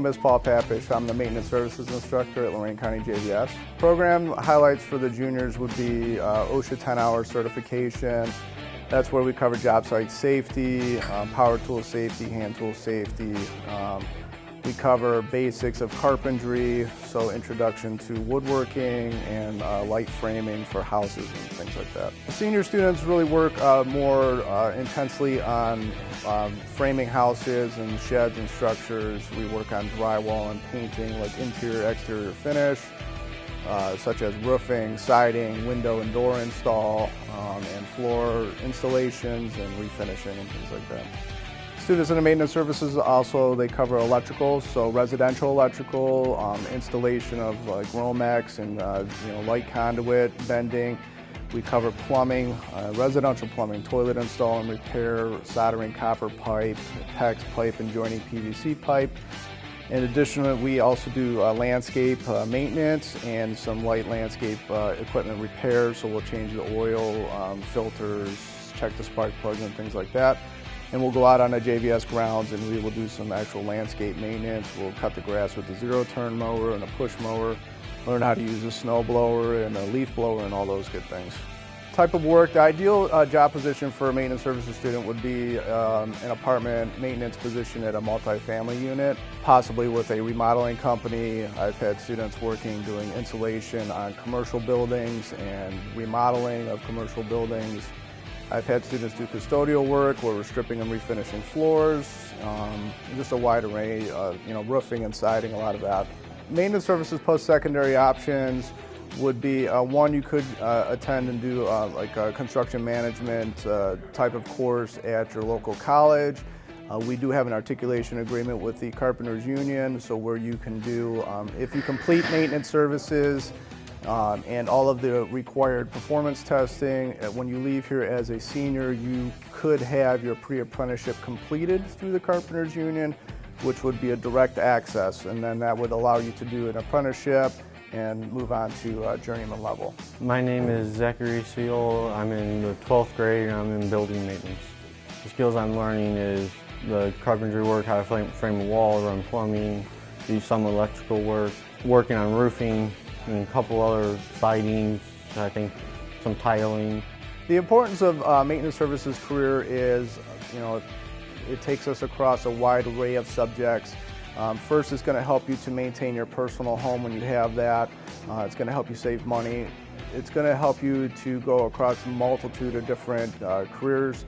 name is Paul Papish. I'm the maintenance services instructor at Lorain County JVS. Program highlights for the juniors would be OSHA 10-hour certification. That's where we cover job site safety, power tool safety, hand tool safety. We cover basics of carpentry, so introduction to woodworking and light framing for houses and things like that. The senior students really work more intensely on framing houses and sheds and structures. We work on drywall and painting, like interior, exterior finish, such as roofing, siding, window and door install, and floor installations and refinishing and things like that. Students in the maintenance services also, they cover electrical, so residential electrical, installation of like Romex and light conduit, bending. We cover plumbing, residential plumbing, toilet install and repair, soldering copper pipe, PEX pipe and joining PVC pipe. In addition, we also do landscape maintenance and some light landscape equipment repairs, so we'll change the oil, filters, check the spark plugs and things like that. And we'll go out on the JVS grounds and we will do some actual landscape maintenance. We'll cut the grass with a zero-turn mower and a push mower, learn how to use a snow blower and a leaf blower and all those good things. Type of work, the ideal job position for a maintenance services student would be an apartment maintenance position at a multifamily unit, possibly with a remodeling company. I've had students working doing insulation on commercial buildings and remodeling of commercial buildings. I've had students do custodial work where we're stripping and refinishing floors, just a wide array, roofing and siding, a lot of that. Maintenance services post-secondary options would be one, you could attend and do like a construction management type of course at your local college. We do have an articulation agreement with the Carpenters Union, so where you can do, if you complete maintenance services, and all of the required performance testing. When you leave here as a senior, you could have your pre-apprenticeship completed through the Carpenters Union, which would be a direct access, and then that would allow you to do an apprenticeship and move on to journeyman level. My name is Zachary Seal. I'm in the 12th grade and I'm in building maintenance. The skills I'm learning is the carpentry work, how to frame a wall, run plumbing, do some electrical work, working on roofing, and a couple other sidings, I think some tiling. The importance of maintenance services career is, it takes us across a wide array of subjects. First, it's going to help you to maintain your personal home when you have that. It's going to help you save money. It's going to help you to go across a multitude of different careers.